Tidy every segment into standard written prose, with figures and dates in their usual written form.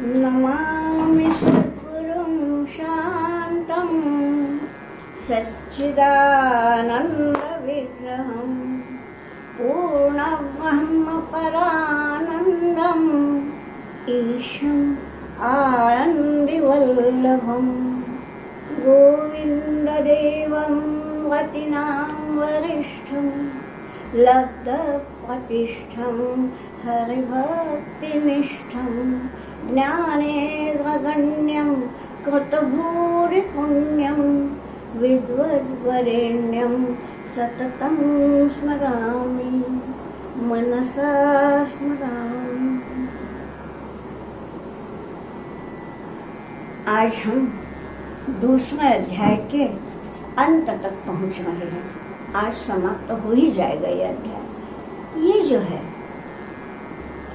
नमामि सद्गुरुं शान्तं सच्चिदानन्दविग्रहं पूर्णब्रह्मपरानन्दम् ईशम् आनन्दिवल्लभं गोविन्ददेवं वतिनां वरिष्ठं लब्धप्रतिष्ठं हरिभक्तिनिष्ठं ज्ञानेन्द्रगण्यं कृतभूरिपुण्यं विद्वद्वरेण्यं सततं स्मरामि मनसा स्मरामि। आज हम दूसरे अध्याय के अंत तक पहुंच रहे हैं। आज समाप्त तो हो ही जाएगा ये अध्याय। ये जो है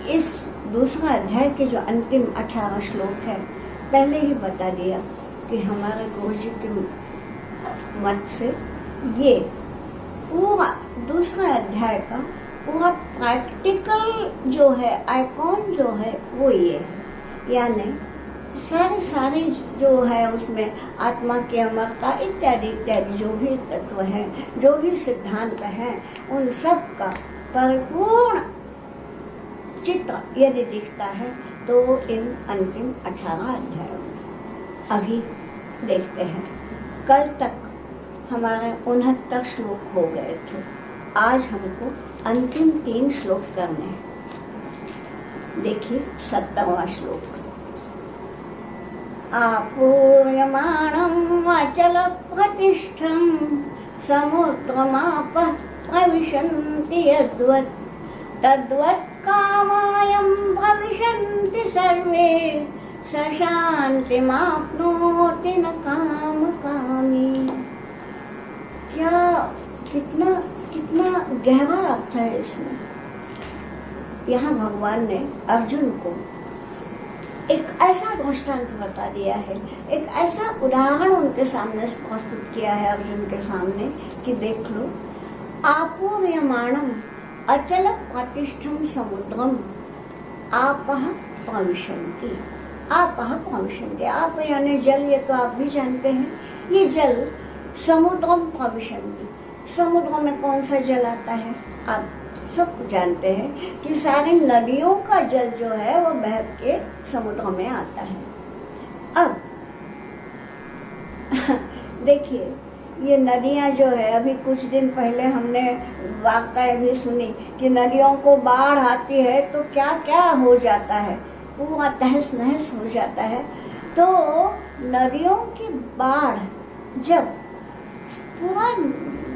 इस दूसरा अध्याय के जो अंतिम 18 श्लोक है, पहले ही बता दिया कि हमारे गुरु जी के मत से ये पूरा दूसरा अध्याय का पूरा प्रैक्टिकल जो है आइकॉन जो है वो ये है, यानी सारे जो है उसमें आत्मा की अमरता इत्यादि इत्यादि जो भी तत्व हैं, जो भी सिद्धांत हैं, उन सब का परिपूर्ण चित्र यदि दिखता है तो इन अंतिम 18 अध्यायों में अभी देखते हैं। कल तक हमारे 69 श्लोक हो गए थे। आज हमको अंतिम 3 श्लोक करने हैं। देखिए 70वां श्लोक। आपूर्यमाणं अचलप्रतिष्ठं समुद्रमापः प्रविशन्ति यद्वत् तद्वत् कामायं प्रविशन्ति सर्वे स शान्तिमाप्नोति न कामकामी। क्या कितना गहरा अर्थ है इसमें। यहाँ भगवान ने अर्जुन को एक ऐसा दृष्टांत बता दिया है, एक ऐसा उदाहरण उनके सामने प्रस्तुत किया है अर्जुन के सामने कि देख लो, आपूर्यमाणं अचल प्रतिष्ठम समुद्रम आपः प्रविशन्ति। आपः प्रविशन्ति, आप यानी जल, ये तो आप भी जानते हैं। ये जल समुद्रम प्रविशन्ति, समुद्र में कौन सा जल आता है आप सब जानते हैं कि सारी नदियों का जल जो है वो बह के समुद्र में आता है। अब देखिए ये नदियां जो है, अभी कुछ दिन पहले हमने वार्ताएं भी सुनी कि नदियों को बाढ़ आती है तो क्या क्या हो जाता है, पूरा तहस नहस हो जाता है। तो नदियों की बाढ़ जब पूरा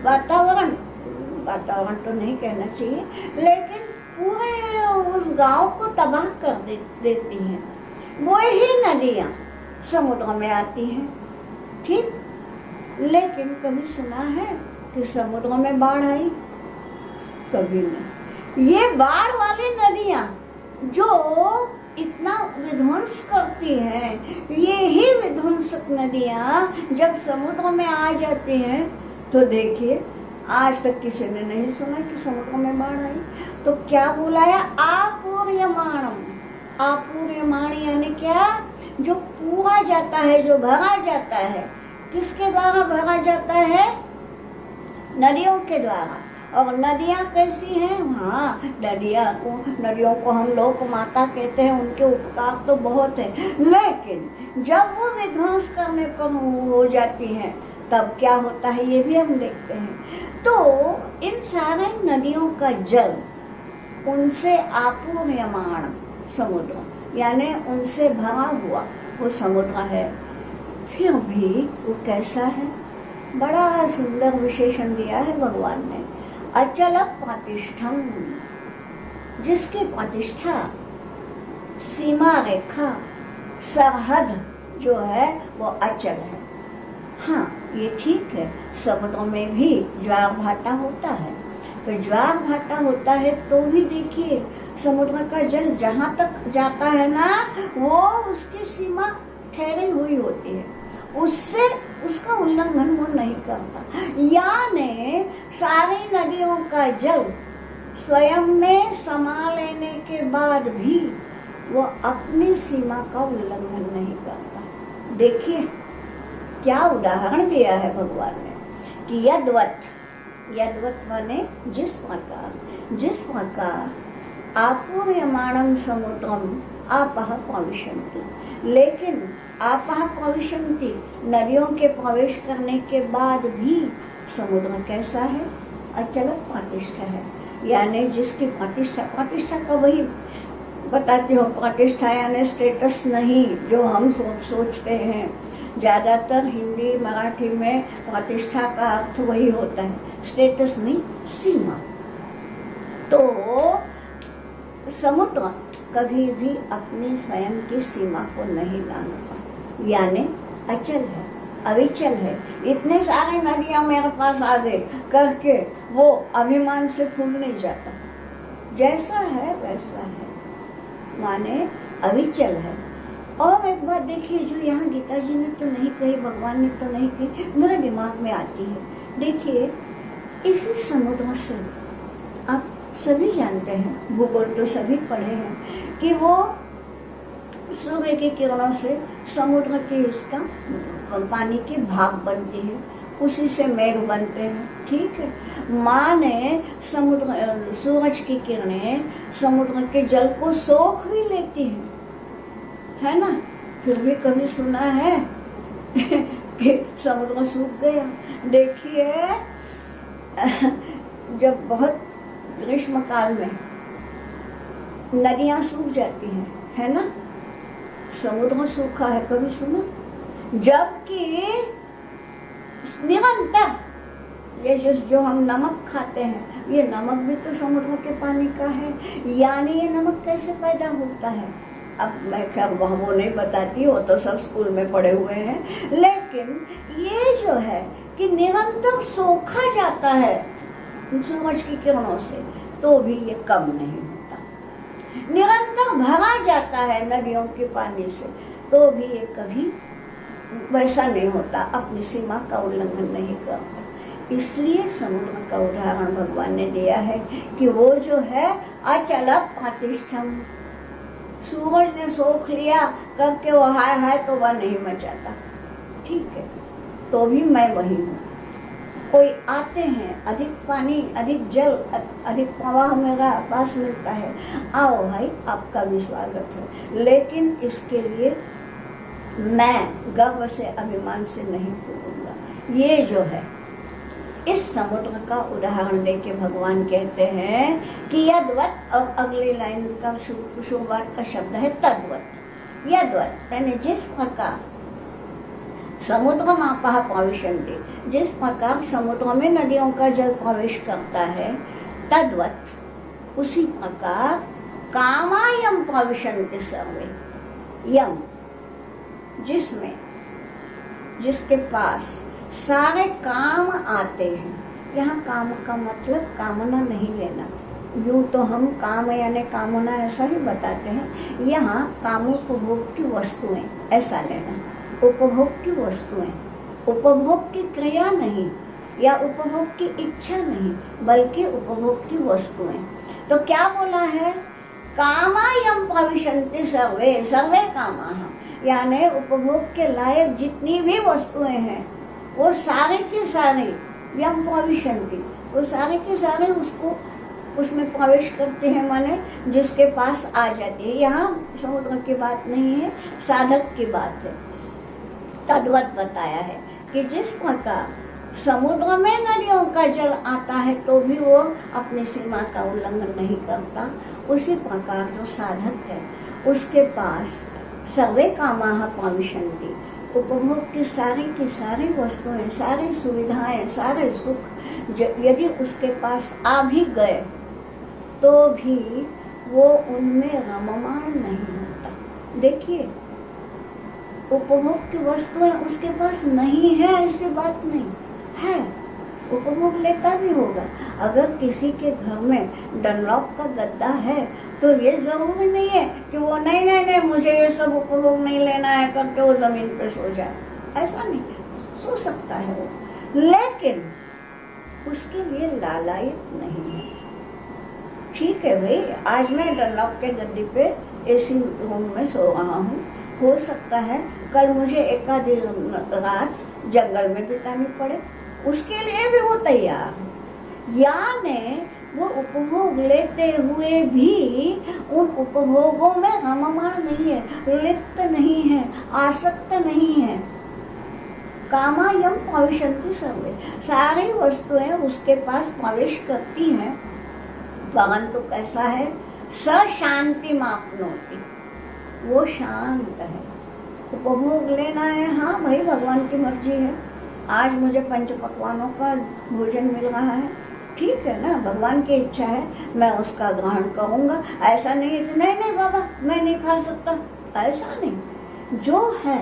वातावरण तो नहीं कहना चाहिए, लेकिन पूरे उस गांव को तबाह कर देती हैं, वो ही नदियां समुद्र में आती हैं। ठीक, लेकिन कभी सुना है कि समुद्र में बाढ़ आई? कभी नहीं। ये बाढ़ वाली नदियां जो इतना विध्वंस करती हैं, ये ही विध्वंसक नदियां जब समुद्र में आ जाती हैं तो देखिए आज तक किसी ने नहीं सुना कि समुद्र में बाढ़ आई। तो क्या बुलाया? आपूर्यमाणम। आपूर्यमाण यानी क्या? जो पूरा जाता है, जो भरा जाता है। किसके द्वारा भरा जाता है? नदियों के द्वारा। और नदियाँ कैसी हैं? हाँ, नदियों को हम लोग माता कहते हैं, उनके उपकार तो बहुत है, लेकिन जब वो विध्वंस करने पर हो जाती हैं तब क्या होता है ये भी हम देखते हैं। तो इन सारे नदियों का जल उनसे आपूर्यमाण समुद्र यानी उनसे भरा हुआ वो समुद्र है। फिर भी वो कैसा है? बड़ा सुंदर विशेषण दिया है भगवान ने, अचल प्रतिष्ठम, जिसकी प्रतिष्ठा सीमा रेखा सरहद जो है वो अचल है। हाँ ये ठीक है, समुद्र में भी ज्वार भाटा होता है, तो ज्वार भाटा होता है तो भी देखिए समुद्र का जल जहाँ तक जाता है ना, वो उसकी सीमा ठहरी हुई होती है, उससे उसका उल्लंघन वो नहीं करता। यानी सारी नदियों का जल स्वयं में समा लेने के बाद भी वो अपनी सीमा का उल्लंघन नहीं करता। देखिए क्या उदाहरण दिया है भगवान ने कि यद्वत, यद्वत माने जिस प्रकार आपूर्यमाणं समुद्रम आपः प्रविशन्ति, लेकिन आपः प्रविशन्ति नदियों के प्रवेश करने के बाद भी समुद्र कैसा है? अचल प्रतिष्ठा है, यानी जिसकी प्रतिष्ठा का वही बताती हूँ। प्रतिष्ठा यानी स्टेटस नहीं जो हम सोचते हैं। ज़्यादातर हिंदी मराठी में प्रतिष्ठा का अर्थ वही होता है, स्टेटस नहीं, सीमा। तो समुद्र कभी भी अपनी स्वयं की सीमा को नहीं लांघता, यानी अचल है, अविचल है। इतने सारे नदियाँ मेरे पास आ गए करके वो अभिमान से फूल नहीं जाता, जैसा है वैसा है, माने अविचल है। और एक बात देखिए जो यहाँ गीता जी ने तो नहीं कही, भगवान ने तो नहीं कही, मेरे दिमाग में आती है। देखिए इसी समुद्र से आप सभी जानते हैं, भूगोल तो सभी पढ़े हैं कि वो सूर्य की किरणों से समुद्र की उसका पानी की भाप बनती है, उसी से मेघ बनते हैं। ठीक है, माँ ने सूरज की किरणें समुद्र के जल को सोख भी लेती हैं, है ना? फिर भी कभी सुना है कि समुद्र सूख गया? देखिए जब बहुत ग्रीष्म काल में नदियां सूख जाती हैं, है ना, समुद्र सूखा है, कभी सुना? जबकि निरंतर ये जो हम नमक खाते हैं, ये नमक भी तो समुद्र के पानी का है, यानी ये नमक कैसे पैदा होता है? अब मैं खैर वो नहीं बताती, वो तो सब स्कूल में पढ़े हुए हैं, लेकिन ये जो है कि निरंतर सोखा जाता है सूरज की किरणों से, तो भी ये कम नहीं होता। निरंतर भरा जाता है नदियों के पानी से, तो भी ये कभी वैसा नहीं होता, अपनी सीमा का उल्लंघन नहीं करता। इसलिए समुद्र का उदाहरण भगवान ने दिया है कि वो जो है अचल प्रतिष्ठम, सूरज ने सोख लिया करके वो हाय तो वह नहीं मचाता, ठीक है, तो भी मैं वही हूँ। कोई आते हैं, अधिक पानी, अधिक जल, अधिक प्रवाह मेरा पास मिलता है, आओ भाई आपका भी स्वागत है, लेकिन इसके लिए मैं गर्व से, अभिमान से नहीं फूलूंगा। ये जो है इस समुद्र का उदाहरण देके भगवान कहते हैं कि यद्वत, और अगली लाइन का शुरुआत का शब्द है तद्वत। यद्वत यानी जिस प्रकार समुद्र मापः प्रविशन्ति, जिस प्रकार समुद्र में नदियों का जल प्रवेश करता है, तद्वत उसी प्रकार कामायम प्रविशन्ति सर्वे, यम जिसमें, जिसके पास सारे काम आते हैं। यहाँ काम का मतलब कामना नहीं लेना, यूँ तो हम काम यानी कामना ऐसा ही बताते हैं, यहाँ कामोपभोग की वस्तुएं ऐसा लेना, उपभोग की वस्तुएं, उपभोग की क्रिया नहीं या उपभोग की इच्छा नहीं, बल्कि उपभोग की वस्तुएं। तो क्या बोला है? कामायम प्रविशन्ति सर्वे, सर्वे कामाः, यानी उपभोग के लायक जितनी भी वस्तुएं हैं वो सारे के सारे यम प्रविशन्ति, वो सारे के सारे उसको उसमें प्रवेश करते हैं, माने जिसके पास आ जाती है। यहाँ समुद्र की बात नहीं है, साधक की बात है। तद्वत बताया है कि जिस प्रकार समुद्र में नदियों का जल आता है तो भी वो अपनी सीमा का उल्लंघन नहीं करता, उसी प्रकार जो साधक है उसके पास सर्वे कामाः प्रविशन्ति, उपभोग की सारी वस्तुएं, सारी सुविधाएं, सारे सुख यदि उसके पास आ भी गए तो भी वो उनमें रममाण नहीं होता। देखिए उपभोग की वस्तुएं उसके पास नहीं है ऐसी बात नहीं है, उपभोग लेता भी होगा। अगर किसी के घर में डनलॉप का गद्दा है तो ये जरूरी नहीं है कि वो नहीं मुझे ये सब उपभोग नहीं लेना है करके वो जमीन पे सो जाए, ऐसा नहीं, सो सकता है वो, लेकिन उसके लिए लालायित नहीं है। ठीक है भाई, आज मैं डनलॉप के गद्दे पे एसी रूम में सो रहा हूँ, हो सकता है कल मुझे एकाधी रात जंगल में बितानी पड़े, उसके लिए भी वो तैयार है। यानी वो उपभोग लेते हुए भी उन उपभोगों में रममाण नहीं है, लिप्त नहीं है, आसक्त नहीं है। कामायम प्रविशन्ति सर्वे, सारी वस्तुएं उसके पास प्रवेश करती हैं, परंतु कैसा है? स शांति मापनोति, वो शांत है। उपभोग लेना है, हाँ भाई भगवान की मर्जी है, आज मुझे पंच पकवानों का भोजन मिल रहा है, ठीक है ना, भगवान की इच्छा है, मैं उसका ग्रहण करूंगा। ऐसा नहीं कि नहीं नहीं बाबा मैं नहीं खा सकता, ऐसा नहीं। जो है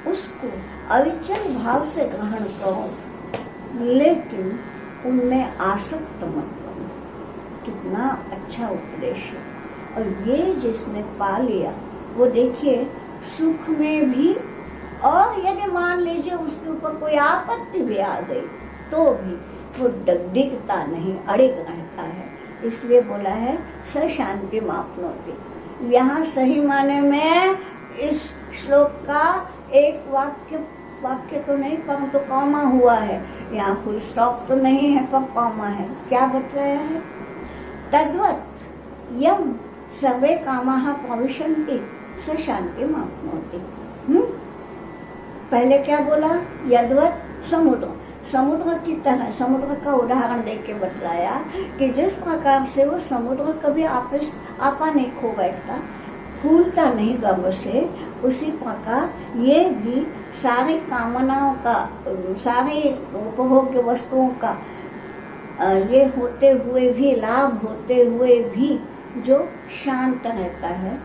उसको अविचल भाव से ग्रहण करो, लेकिन उनमें आसक्त मत बनो। कितना अच्छा उपदेश है। और ये जिसने पा लिया वो देखिए सुख में भी, और यदि मान लीजिए उसके ऊपर कोई आपत्ति भी आ गई तो भी वो डिगता नहीं, अड़िग रहता है। इसलिए बोला है स शांति मापनोति। यहाँ सही माने में इस श्लोक का एक वाक्य तो नहीं, परंतु तो कॉमा हुआ है, यहाँ फुल स्टॉप तो नहीं है पर कॉमा है। क्या बताया है? तद्वत् यम सर्वे कामाः प्रविशन्ति स शांति मापनोति। पहले क्या बोला? यद्वत् समुद्र की तरह, समुद्र का उदाहरण देके के बतलाया कि जिस प्रकार से वो समुद्र कभी आपा नहीं खो बैठता, फूलता नहीं गर्व से, उसी प्रकार ये भी सारी कामनाओं का, सारी उपभोग्य वस्तुओं का ये होते हुए भी, लाभ होते हुए भी जो शांत रहता है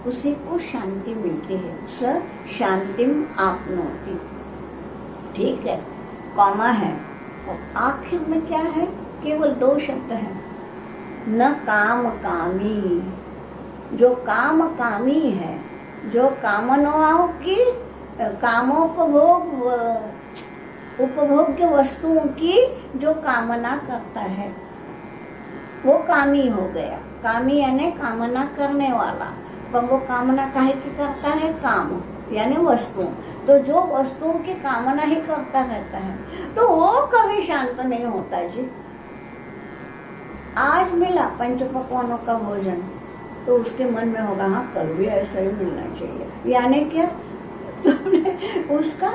उसी को शांति मिलती है। स शांतिम आपनोति। ठीक है, कॉमा है और आखिर में क्या है? केवल 2 शब्द है, न काम कामी। जो काम कामी है, जो कामनाओं की, उपभोग्य वस्तुओं की जो कामना करता है वो कामी हो गया। कामी यानी कामना करने वाला, पर वो कामना काहे की करता है? काम यानी वस्तुओं। तो जो वस्तुओं की कामना ही करता रहता है तो वो कभी शांत नहीं होता जी। आज मिला पंच पकवानों का भोजन तो उसके मन में होगा हाँ कल भी ऐसा ही मिलना चाहिए, यानी क्या? उसका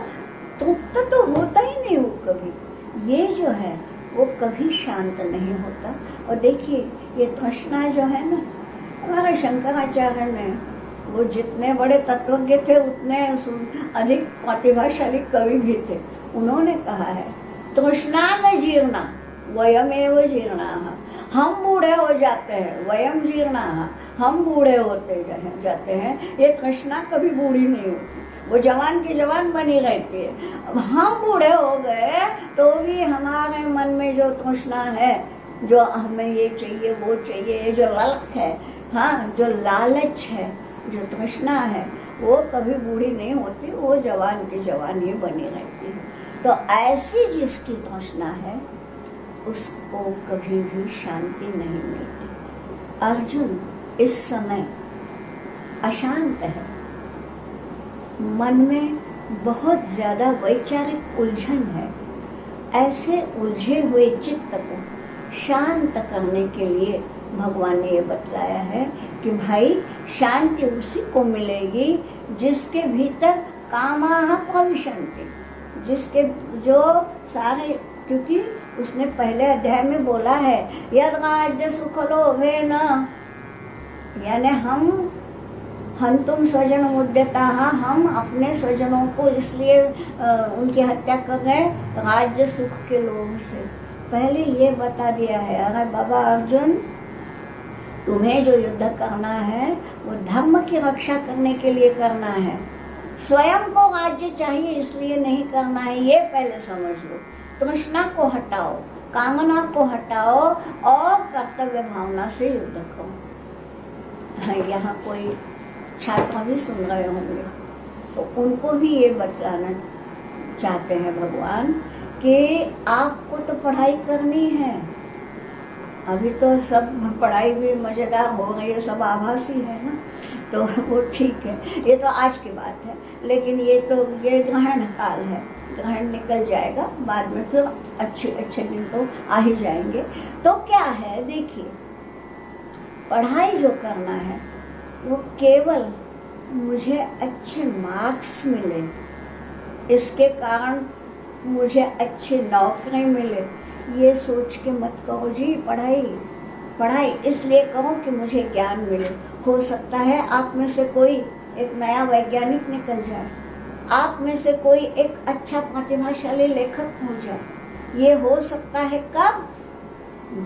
तृप्त तो होता ही नहीं वो कभी। ये जो है वो कभी शांत नहीं होता। और देखिए ये तृष्णा जो है ना, हमारे शंकराचार्य ने, वो जितने बड़े तत्वज्ञ थे उतने अधिक प्रतिभाशाली कवि भी थे, उन्होंने कहा है तृष्णा न जीर्णा वयमेव जीर्णाः। हम बूढ़े हो जाते हैं, वयम जीर्णाः, हम बूढ़े होते जाते हैं। ये तृष्णा कभी बूढ़ी नहीं होती, वो जवान की जवान बनी रहती है। अब हम बूढ़े हो गए तो भी हमारे मन में जो तृष्णा है, जो हमें ये चाहिए वो चाहिए, जो ललक है, हाँ जो लालच है, जो तृष्णा है, वो कभी बूढ़ी नहीं होती, वो जवान की जवान ही बनी रहती है। तो ऐसी जिसकी तृष्णा है उसको कभी भी शांति नहीं मिलती। अर्जुन इस समय अशांत है, मन में बहुत ज्यादा वैचारिक उलझन है। ऐसे उलझे हुए चित्त को शांत करने के लिए भगवान ने ये बतलाया है कि भाई शांति उसी को मिलेगी जिसके भीतर कामाः प्रविशन्ति, जिसके जो सारे, क्योंकि उसने पहले अध्याय में बोला है यद राज्य सुख लोभेन, यानी हम तुम स्वजन मुद्यताः, हम अपने स्वजनों को इसलिए उनकी हत्या कर रहे राज्य सुख के लोभ से। पहले ये बता दिया है, अरे बाबा अर्जुन तुम्हें जो युद्ध करना है वो धर्म की रक्षा करने के लिए करना है, स्वयं को राज्य चाहिए इसलिए नहीं करना है। ये पहले समझ लो। तृष्णा को हटाओ, कामना को हटाओ और कर्तव्य भावना से युद्ध करो। यहाँ कोई छात्र भी सुन रहे होंगे तो उनको भी ये बतलाना चाहते हैं भगवान कि आपको तो पढ़ाई करनी है, अभी तो सब पढ़ाई भी मज़ेदार हो रही है, सब आभासी है ना, तो वो ठीक है, ये तो आज की बात है। लेकिन ये ग्रहण काल है, ग्रहण निकल जाएगा बाद में, फिर अच्छे दिन तो आ ही जाएंगे। तो क्या है, देखिए पढ़ाई जो करना है वो केवल मुझे अच्छे मार्क्स मिले, इसके कारण मुझे अच्छी नौकरी मिले, ये सोच के मत करो जी पढ़ाई इसलिए करो कि मुझे ज्ञान मिले। हो सकता है आप में से कोई एक नया वैज्ञानिक निकल जाए, आप में से कोई एक अच्छा प्रतिभाशाली लेखक हो जाए। ये हो सकता है कब?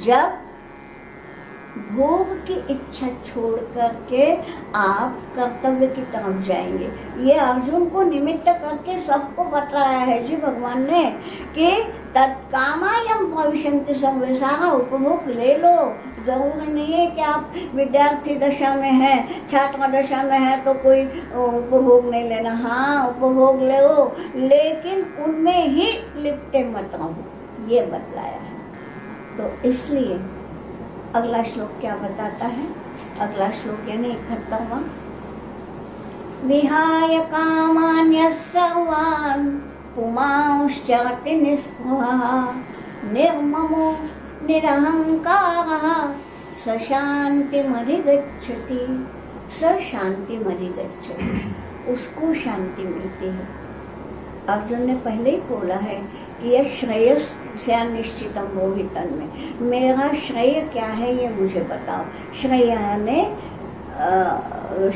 जब भोग की इच्छा छोड़ करके आप कर्तव्य की तरफ जाएंगे। ये अर्जुन को निमित्त करके सबको बताया है जी भगवान ने कि तत्कामायम भविष्यन्ति सर्वे, सारा उपभोग ले लो। जरूरी नहीं है कि आप विद्यार्थी दशा में हैं, छात्र दशा में है तो कोई उपभोग नहीं लेना। हाँ, उपभोग लो, लेकिन उनमें ही लिपटे मत रहो, ये बतलाया है। तो इसलिए अगला श्लोक क्या बताता है? अगला श्लोक यानी 71वां, विहाय कामान्यः सर्वान् पुमांश्चरति निःस्पृहः निर्ममो निरहंकारः स शान्तिमधिगच्छति। स शान्तिमधिगच्छति, उसको शांति मिलती है। अर्जुन ने पहले ही बोला है कि यह श्रेयस्या निश्चितम मोहितन में, मेरा श्रेय क्या है ये मुझे बताओ। श्रेय ने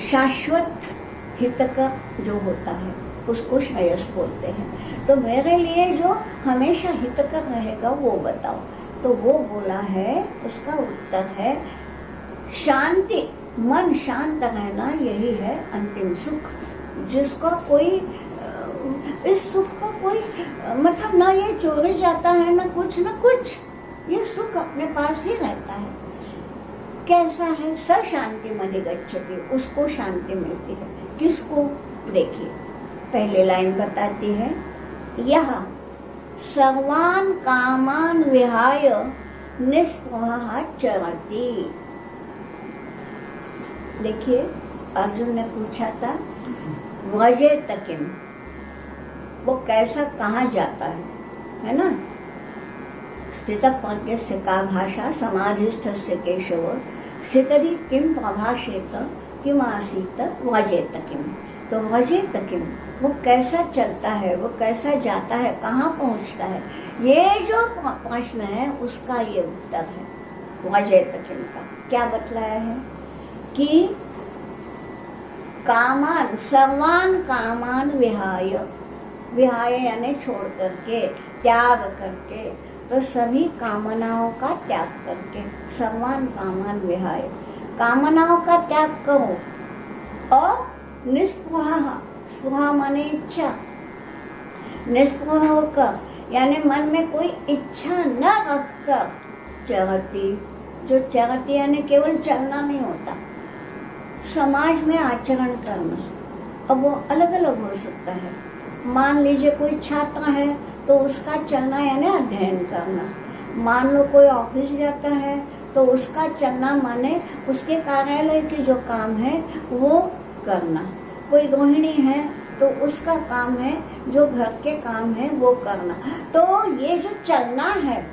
शाश्वत हितकर जो होता है उसको श्रेयस बोलते हैं। तो मेरे लिए जो हमेशा हितकर रहेगा वो बताओ। तो वो बोला है, उसका उत्तर है शांति, मन शांत रहना, यही है अंतिम सुख, जिसका कोई इस सुख का कोई मतलब ना ये चोरी जाता है ना कुछ, ये सुख अपने पास ही रहता है। कैसा है? स शांति मधिगच्छति, उसको शांति मिलती है। किसको? देखिए पहले लाइन बताती है, यह सर्वान् कामान् विहाय निःस्पृहः चरति। देखिए अर्जुन ने पूछा था व्रजेत किम, वो कैसा कहाँ जाता है ना? स्थित प्रज्ञस्य का भाषा समाधिस्थस्य केशव स्थितरि किम प्रभाषेत किम आसीत व्रजेत किम। तो व्रजेत किम, वो कैसा चलता है, वो कैसा जाता है, कहाँ पहुँचता है, ये जो प्रश्न है उसका ये उत्तर है व्रजेत किम का। क्या बतलाया है कि कामान, सर्वान् कामान विहाय, विहाय यानी छोड़ करके, त्याग करके, तो सभी कामनाओं का त्याग करके, सर्वान् कामान विहाय, कामनाओं का त्याग करो और निःस्पृहः, स्पृहा माने इच्छा, निःस्पृह होकर यानी मन में कोई इच्छा न रखकर चरति, जो चरति यानी केवल चलना नहीं होता, समाज में आचरण करना। अब वो अलग अलग हो सकता है। मान लीजिए कोई छात्र है तो उसका चलना यानी अध्ययन करना। मान लो कोई ऑफिस जाता है तो उसका चलना माने उसके कार्यालय के जो काम है वो करना। कोई गृहिणी है तो उसका काम है जो घर के काम है वो करना। तो ये जो चलना है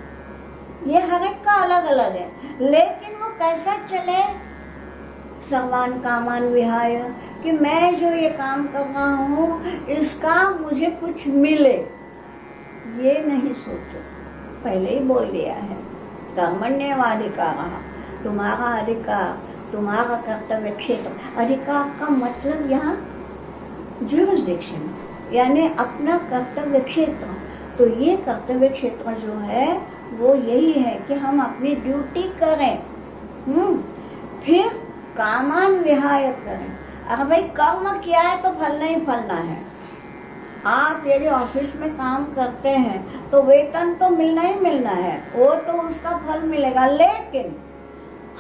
ये हर एक का अलग अलग है, लेकिन वो कैसा चले? सर्वान् कामान विहाय, कि मैं जो ये काम कर रहा हूँ इसका मुझे कुछ मिले, ये नहीं सोचो। पहले ही बोल दिया है कर्मण्येवाधिकारः, तुम्हारा अधिकार, तुम्हारा कर्तव्य क्षेत्र। अधिकार का मतलब यहाँ ज्यूरिसडिक्शन यानी अपना कर्तव्य क्षेत्र। तो ये कर्तव्य क्षेत्र जो है वो यही है कि हम अपनी ड्यूटी करें, फिर कामान विहाय करें। अगर भाई कर्म किया है तो फल नहीं फलना है। आप यदि ऑफिस में काम करते हैं तो वेतन तो मिलना ही मिलना है, वो तो उसका फल मिलेगा, लेकिन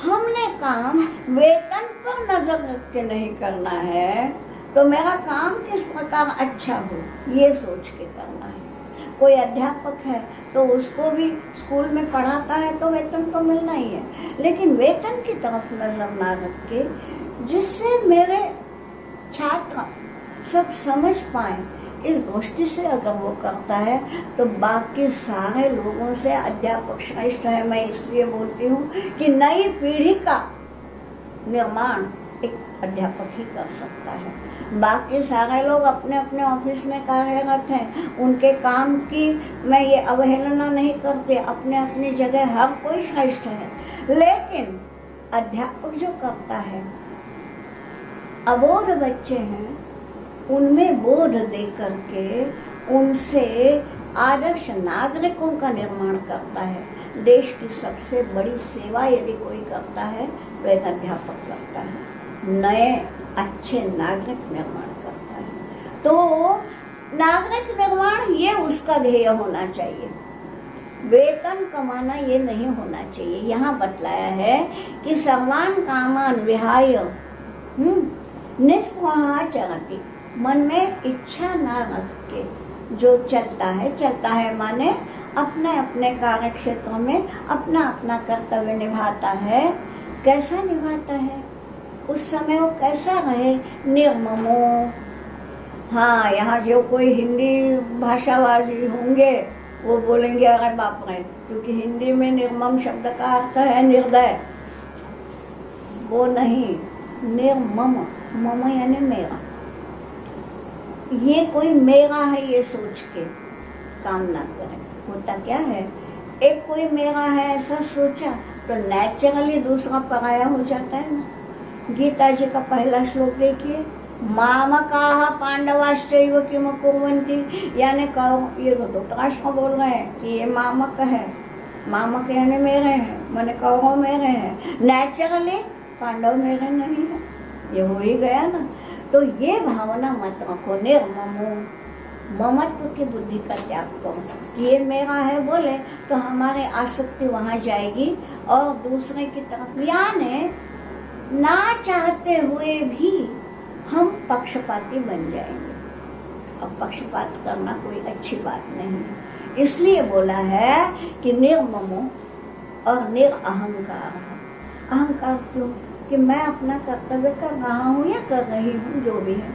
हमने काम वेतन पर नजर रख के नहीं करना है। तो मेरा काम किस प्रकार अच्छा हो ये सोच के करना है। कोई अध्यापक है तो उसको भी स्कूल में पढ़ाता है तो वेतन तो मिलना ही है, लेकिन वेतन की तरफ नजर ना रख के जिससे मेरे छात्र सब समझ पाए, इस दृष्टि से अगर वो करता है तो बाकी सारे लोगों से अध्यापक श्रेष्ठ है। मैं इसलिए बोलती हूँ कि नई पीढ़ी का निर्माण एक अध्यापक ही कर सकता है। बाकी सारे लोग अपने अपने ऑफिस में कार्यरत हैं, उनके काम की मैं ये अवहेलना नहीं करती, अपने अपनी जगह हर कोई श्रेष्ठ है, लेकिन अध्यापक जो करता है, अबोध बच्चे हैं उनमें बोध दे करके उनसे आदर्श नागरिकों का निर्माण करता है। देश की सबसे बड़ी सेवा यदि कोई करता है तो एक अध्यापक करता है, नए अच्छे नागरिक निर्माण करता है। तो नागरिक निर्माण ये उसका ध्येय होना चाहिए, वेतन कमाना ये नहीं होना चाहिए। यहाँ बतलाया है कि सर्वान कामान विहाय निस्पृहा चरति, मन में इच्छा ना रख के जो चलता है माने अपने अपने कार्य क्षेत्रों में अपना अपना कर्तव्य निभाता है। कैसा निभाता है, उस समय वो कैसा रहे, निर्ममो। हाँ, यहाँ जो कोई हिंदी भाषावादी होंगे वो बोलेंगे अरे बाप रे, क्योंकि हिंदी में निर्मम शब्द का अर्थ है निर्दय, वो नहीं, निर्मम, मम यानी मेरा, ये कोई मेरा है ये सोच के काम ना करे। होता क्या है, एक कोई मेरा है ऐसा सोचा तो नेचुरली दूसरा पराया हो जाता है ना। गीता जी का पहला श्लोक देखिए, मामकाः पांडवाश्चैव किम कुर्वन्ति, यानी ये धृतराष्ट्र बोल रहे हैं कि ये मामक है, मामक यानी मेरे हैं, मैंने कौरव मेरे हैं, नेचुरली पांडव मेरे नहीं है, ये हो ही गया ना। तो ये भावना मत रखो, निर्ममो, ममत्व की बुद्धि का त्याग करो कि ये मेरा है बोले तो हमारे आसक्ति वहाँ जाएगी और दूसरे की तरफ, यानी ना चाहते हुए भी हम पक्षपाती बन जाएंगे। अब पक्षपात करना कोई अच्छी बात नहीं है, इसलिए बोला है कि निर्ममो और निरअहंकार। अहंकार क्यों, कि मैं अपना कर्तव्य कर रहा हूँ या कर रही हूँ, जो भी है,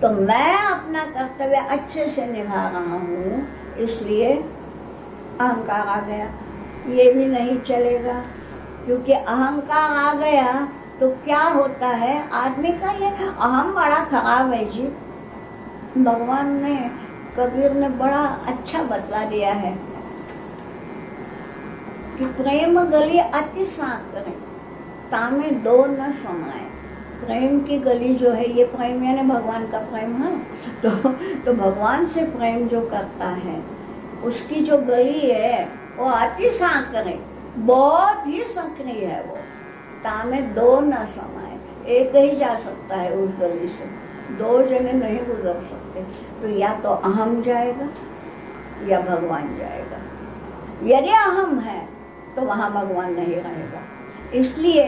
तो मैं अपना कर्तव्य अच्छे से निभा रहा हूँ, इसलिए अहंकार आ गया। ये भी नहीं चलेगा, क्योंकि अहंकार आ गया तो क्या होता है, आदमी का ये अहम बड़ा खराब है जी। भगवान ने, कबीर ने बड़ा अच्छा बतला दिया है कि प्रेम गली अति साकर तामे दो न समाए। प्रेम की गली जो है, ये प्रेम यानी भगवान का प्रेम है, तो भगवान से प्रेम जो करता है उसकी जो गली है वो अति साकर है, बहुत ही सक्रिय है वो। तामे दो न समाए, एक ही जा सकता है उस गली से, दो जने नहीं गुजर सकते। तो या तो अहम जाएगा या भगवान जाएगा। यदि अहम है तो वहाँ भगवान नहीं रहेगा। इसलिए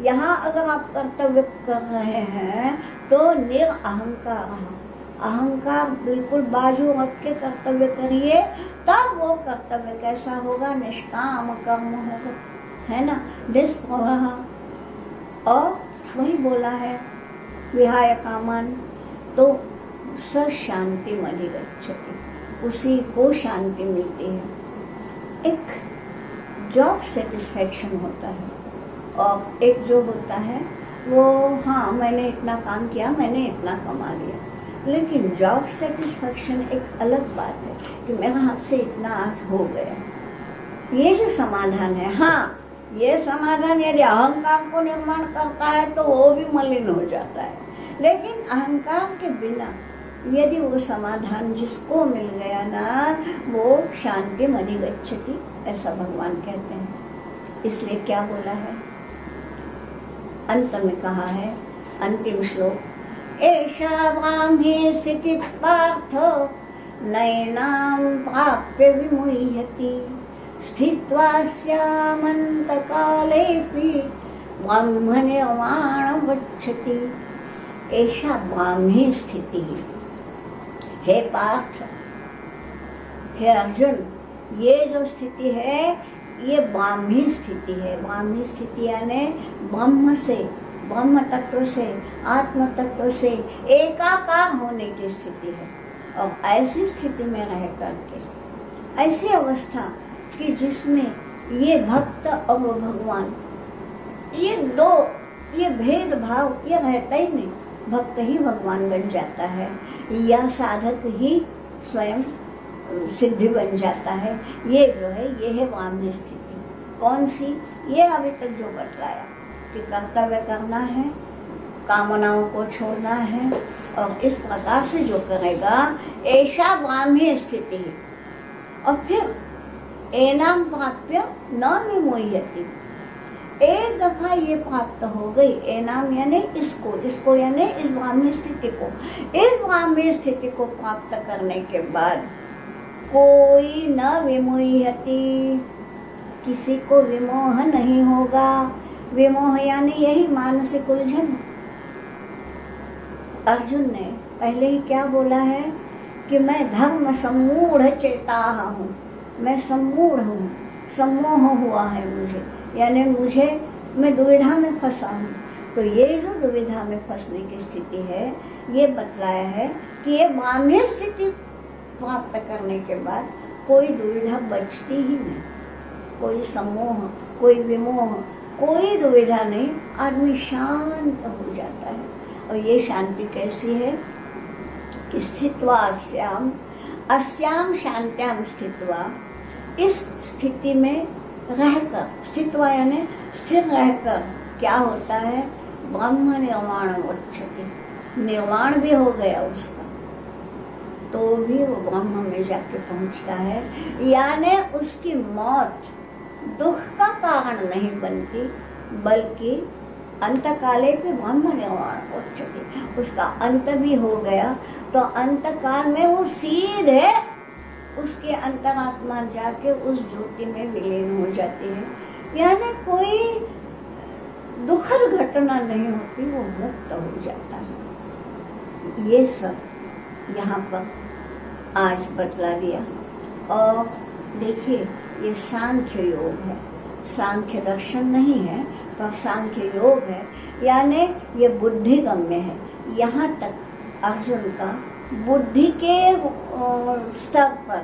यहाँ अगर आप कर्तव्य कर रहे हैं तो निरअहंकार, अहंकार बिल्कुल बाजू रख के कर्तव्य करिए, तब वो कर्तव्य कैसा होगा, निष्काम कर्म होगा, है ना, निष्प्रह। और वही बोला है विहाय कामान, तो स शांति अधिगच्छति, उसी को शांति मिलती है। एक जॉब सेटिस्फैक्शन होता है और एक जो होता है वो, हाँ मैंने इतना काम किया, मैंने इतना कमा लिया, लेकिन जॉब सेटिस्फैक्शन एक अलग बात है कि मेरे हाथ से इतना आज हो गया। ये जो समाधान है, हाँ ये समाधान यदि अहंकार को निर्माण करता है तो वो भी मलिन हो जाता है, लेकिन अहंकार के बिना यदि वो समाधान जिसको मिल गया ना, वो शांति अधिगच्छति, ऐसा भगवान कहते हैं। इसलिए क्या बोला है, अंत में कहा है, अंतिम श्लोक, एषा ब्राह्मी स्थिति पार्थ नैनां प्राप्य विमुह्यति स्थित्वा स्यामन्तकालेऽपि ब्रह्म निर्वाणं गच्छति। एषा ब्राह्मी स्थिति, हे पार्थ, हे अर्जुन, ये जो स्थिति है ये ब्राह्मी स्थिति है। ब्राह्मी स्थिति यानी ब्रह्म से, ब्रह्म तत्व से, आत्म तत्व से एकाकार होने की स्थिति है। और ऐसी स्थिति में रह करके, ऐसी अवस्था कि जिसमें ये भक्त और भगवान, ये दो, ये भेदभाव ये रहता ही नहीं। भक्त ही भगवान बन जाता है या साधक ही स्वयं सिद्धि बन जाता है। ये जो है ये है ब्राह्मी स्थिति। कौन सी? ये अभी तक जो बतलाया कि कर्तव्य करना है, कामनाओं को छोड़ना है, और इस प्रकार से जो करेगा ऐसा ब्राह्मी स्थिति है। और फिर एनाम प्राप्य न विमोह्यति, एक दफा ये प्राप्त हो गई, एनाम यानी इसको यानी इस ब्राह्मी स्थिति को, इस ब्राह्मी स्थिति को प्राप्त करने के बाद कोई न विमोह्यति, किसी को विमोह नहीं होगा। विमोह यानी यही मानसिक उलझन। अर्जुन ने पहले ही क्या बोला है कि मैं धर्म सम्मूढ़ चेता हूँ, मैं सम्मूढ़ हूँ, सम्मोह हुआ है मुझे, यानी मैं दुविधा में फंसा हूँ। तो ये जो दुविधा में फंसने की स्थिति है ये बतलाया है कि ये ब्राह्मी स्थिति प्राप्त करने के बाद कोई दुविधा बचती ही नहीं, कोई सम्मोह, कोई विमोह, कोई दुविधा नहीं, आदमी शांत हो जाता है। और ये शांति कैसी है कि स्थित्वा अस्याम शांत्याम स्थित्वा, इस स्थिति में रहकर, स्थित्वा यानी स्थिर रहकर क्या होता है, ब्रह्म निर्वाण उच्यते, निर्वाण भी हो गया उसका, तो भी वो ब्रह्म में जाके पहुंचता है। यानी उसकी मौत दुख का कारण नहीं बनती, बल्कि अंतकाले पे ब्रह्म निर्वाण उच्यते, उसका अंत भी हो गया। तो अंतकाल में वो सीधे उसके अंतरात्मा जाके उस ज्योति में विलीन हो जाती है। यानी कोई दुखद घटना नहीं होती, वो मुक्त हो जाता है। ये सब यहाँ पर आज बतला दिया। और देखिए ये सांख्य योग है, सांख्य दर्शन नहीं है पर सांख्य योग है, यानी ये बुद्धि गम्य है। यहाँ तक अर्जुन का बुद्धि के स्तर पर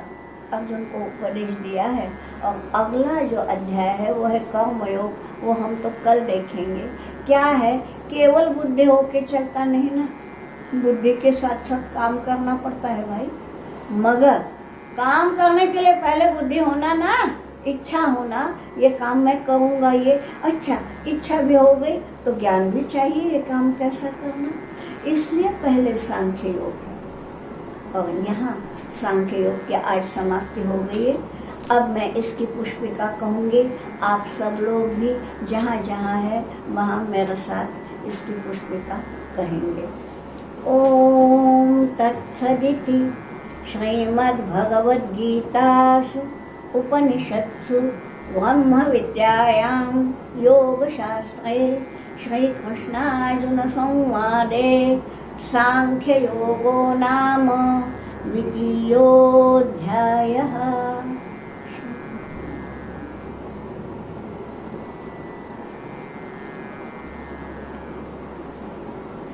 अर्जुन को उपदेश दिया है। और अगला जो अध्याय है वो है कर्म योग, वो हम तो कल देखेंगे। क्या है, केवल बुद्धि होके चलता नहीं ना, बुद्धि के साथ साथ काम करना पड़ता है भाई। मगर काम करने के लिए पहले बुद्धि होना ना, इच्छा होना, ये काम मैं करूँगा, ये अच्छा इच्छा भी हो गई तो ज्ञान भी चाहिए ये काम कैसा करना। इसलिए पहले सांख्य योग है। और यहाँ सांख्य योग की आज समाप्ति हो गई है। अब मैं इसकी पुष्पिका कहूँगी, आप सब लोग भी जहाँ जहाँ है वहाँ मेरे साथ इसकी पुष्पिका कहेंगे। ओम तत्सदिति श्रीमद्भगवद्गीतासु उपनिषत्सु ब्रह्म विद्यायां योगशास्त्रे श्रीकृष्णार्जुन संवादे सांख्ययोगो नाम द्वितीयोऽध्यायः।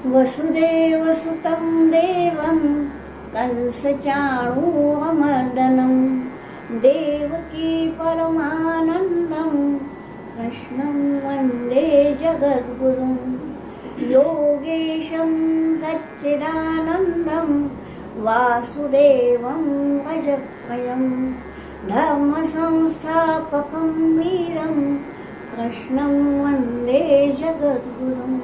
वसुदेवसुतं देवं कंसचाणूरमर्दनं देवकी परमानन्दं कृष्णं वन्दे जगद्गुरुं योगेशं सच्चिदानन्दं वासुदेवं भजप्रियं धर्मसंस्थापकं वीरं कृष्णं वन्दे जगद्गुरुम्।